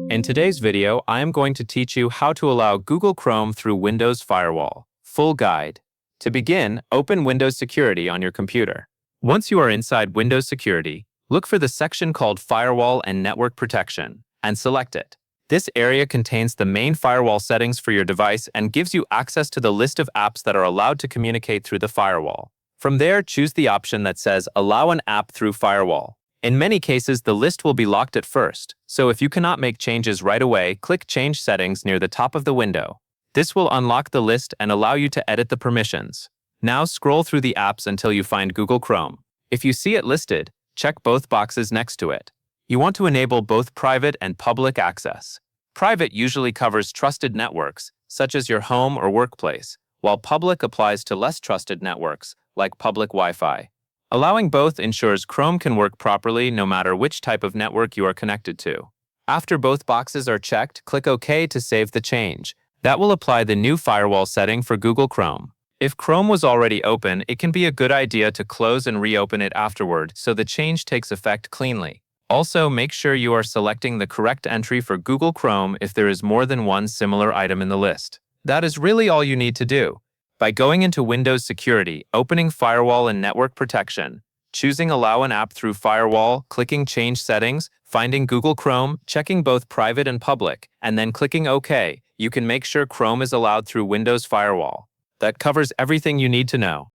In today's video, I am going to teach you how to allow Google Chrome through Windows Firewall. Full guide. To begin, open Windows Security on your computer. Once you are inside Windows Security, look for the section called Firewall and Network Protection, and select it. This area contains the main firewall settings for your device and gives you access to the list of apps that are allowed to communicate through the firewall. From there, choose the option that says Allow an app through Firewall. In many cases, the list will be locked at first, so if you cannot make changes right away, click Change Settings near the top of the window. This will unlock the list and allow you to edit the permissions. Now scroll through the apps until you find Google Chrome. If you see it listed, check both boxes next to it. You want to enable both private and public access. Private usually covers trusted networks, such as your home or workplace, while public applies to less trusted networks, like public Wi-Fi. Allowing both ensures Chrome can work properly no matter which type of network you are connected to. After both boxes are checked, click OK to save the change. That will apply the new firewall setting for Google Chrome. If Chrome was already open, it can be a good idea to close and reopen it afterward so the change takes effect cleanly. Also, make sure you are selecting the correct entry for Google Chrome if there is more than one similar item in the list. That is really all you need to do. By going into Windows Security, opening Firewall and Network Protection, choosing Allow an app through Firewall, clicking Change Settings, finding Google Chrome, checking both private and public, and then clicking OK, you can make sure Chrome is allowed through Windows Firewall. That covers everything you need to know.